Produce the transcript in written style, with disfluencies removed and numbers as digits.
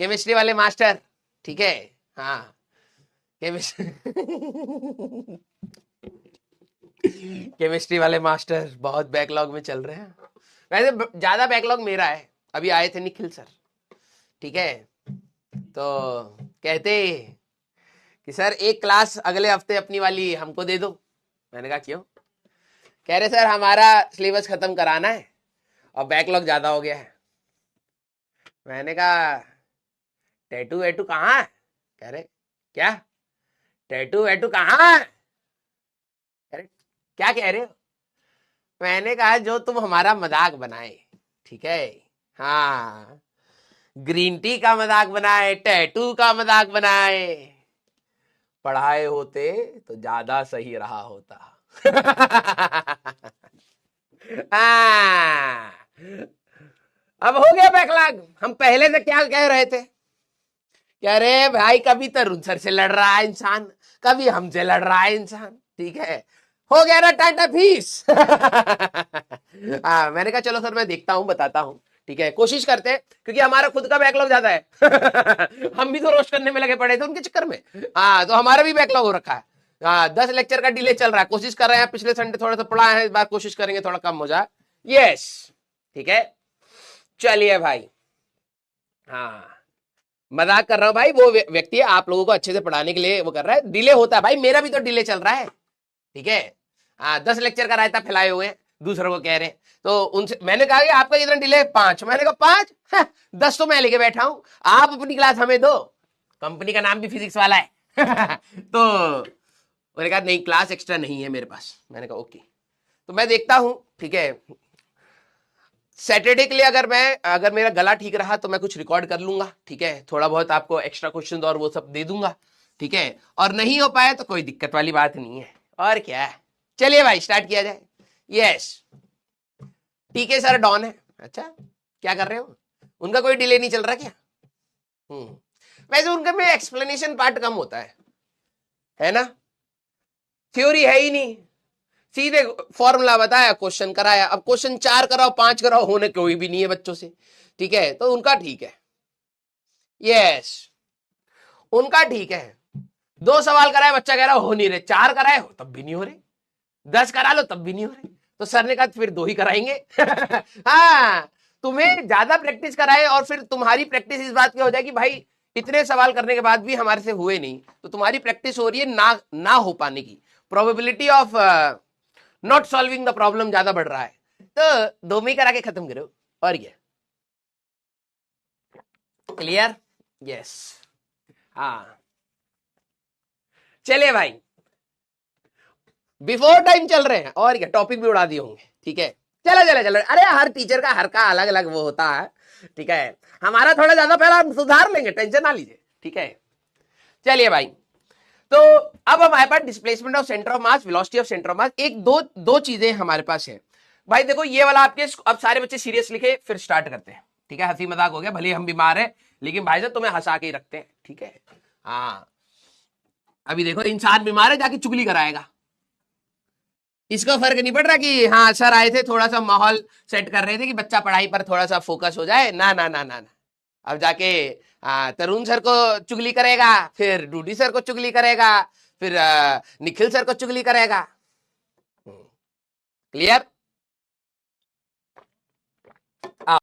Chemistry वाले master, ठीक है। हाँ, केमिस्ट्री केमिस्ट्री वाले मास्टर बहुत बैकलॉग में चल रहे हैं। वैसे ज्यादा बैकलॉग मेरा है, अभी आए थे निखिल सर, ठीक है। तो कहते कि सर एक क्लास अगले हफ्ते अपनी वाली हमको दे दो। मैंने कहा क्यों? कह रहे सर हमारा सिलेबस खत्म कराना है और बैकलॉग ज्यादा हो गया है। मैंने कहा टैटू वैटू कहाँ है? कह रहे क्या? टैटू वैटू कहाँ है? कह रहे क्या कह रहे हो? मैंने कहा जो तुम हमारा मजाक बनाए, ठीक है। हाँ, ग्रीन टी का मजाक बनाए, टैटू का मजाक बनाए, पढ़ाए होते तो ज्यादा सही रहा होता। हाँ, अब हो गया बैकलॉग। हम पहले से क्या कह रहे थे? कह रहे भाई कभी तरुण सर से लड़ रहा है इंसान, कभी हमसे लड़ रहा है इंसान, ठीक है। हो गया ना टाटा फीस। हाँ, मैंने कहा चलो सर मैं देखता हूँ, बताता हूँ, ठीक है, कोशिश करते हैं, क्योंकि हमारा खुद का बैकलॉग ज्यादा है। हम भी तो रोस्ट करने में लगे पड़े थे उनके चक्कर में। हाँ, तो हमारा भी बैकलॉग हो रखा है। हाँ, 10 लेक्चर का डिले चल रहा है, कोशिश कर रहे हैं, पिछले संडे थोड़ा सा पढ़ा है, इस बार कोशिश करेंगे थोड़ा कम हो जाए। यस, ठीक है, चलिए भाई। हाँ, मजाक कर रहा हूं भाई, वो व्यक्ति आप लोगों को अच्छे से पढ़ाने के लिए वो कर रहा है, डिले होता है भाई, मेरा भी तो डिले चल रहा है, ठीक है। हाँ, 10 लेक्चर का रायता फैलाए हुए हैं, दूसरों को कह रहे हैं, तो उनसे मैंने कहा कि आपका कितना डिले? 5। मैंने कहा 5? 10 तो मैं लेके बैठा हूं, आप अपनी क्लास हमें दो, कंपनी का नाम भी फिजिक्स वाला है। तो मैंने कहा नहीं, क्लास एक्स्ट्रा नहीं है मेरे पास। मैंने कहा ओके, तो मैं देखता हूं, ठीक है। सैटरडे के लिए अगर मेरा गला ठीक रहा तो मैं कुछ रिकॉर्ड कर लूंगा, ठीक है, थोड़ा बहुत आपको एक्स्ट्रा क्वेश्चन और वो सब दे दूंगा, ठीक है। और नहीं हो पाया तो कोई दिक्कत वाली बात नहीं है, और क्या है। चलिए भाई स्टार्ट किया जाए। यस, टीके सर डॉन है। अच्छा, क्या कर रहे हो? उनका कोई डिले नहीं चल रहा क्या? वैसे उनके में एक्सप्लेनेशन पार्ट कम होता है ना, थ्योरी है ही नहीं, सीधे फॉर्मूला बताया, क्वेश्चन कराया। अब क्वेश्चन 4 कराओ 5 कराओ, होने कोई भी नहीं है बच्चों से, ठीक है, तो उनका ठीक है। यस, उनका ठीक है। 2 सवाल कराए, बच्चा कह रहा हो नहीं रहे, 4 कराए हो तब भी नहीं हो रहे, 10 करा लो तब भी नहीं हो रहे, तो सर ने कहा फिर 2 ही कराएंगे। हाँ, तुम्हें ज्यादा प्रैक्टिस कराए और फिर तुम्हारी प्रैक्टिस इस बात की हो जाए कि भाई इतने सवाल करने के बाद भी हमारे से हुए नहीं, तो तुम्हारी प्रैक्टिस हो रही है ना हो पाने की, probability of not solving the problem ज्यादा बढ़ रहा है, तो 2 में ही करा के खत्म करो, और क्या। क्लियर? यस। हाँ, चलिए भाई, बिफोर टाइम चल रहे हैं, और क्या, टॉपिक भी उड़ा दिए होंगे, ठीक है। चलो चलो चलो, अरे हर टीचर का हर का अलग अलग वो होता है, ठीक है। हमारा थोड़ा ज्यादा पहला हम सुधार लेंगे, टेंशन ना लीजिए, ठीक है। चलिए भाई, तो अब हमारे पास displacement of centre of mass, velocity of centre of mass, एक दो दो चीजें हमारे पास है भाई। देखो ये वाला आपके, अब सारे बच्चे सीरियस लिखे, फिर स्टार्ट करते हैं, ठीक है। हंसी मजाक हो गया, भले हम बीमार है, लेकिन भाई साहब तुम्हें हंसा के ही रखते हैं, ठीक है। हाँ, अभी देखो इंसान बीमार है, जाके चुगली कराएगा, इसको फर्क नहीं पड़ रहा कि हाँ सर आए थे, थोड़ा सा माहौल सेट कर रहे थे कि बच्चा पढ़ाई पर थोड़ा सा फोकस हो जाए, ना ना ना ना ना। अब जाके तरुण सर को चुगली करेगा, फिर डूडी सर को चुगली करेगा, फिर निखिल सर को चुगली करेगा। क्लियर?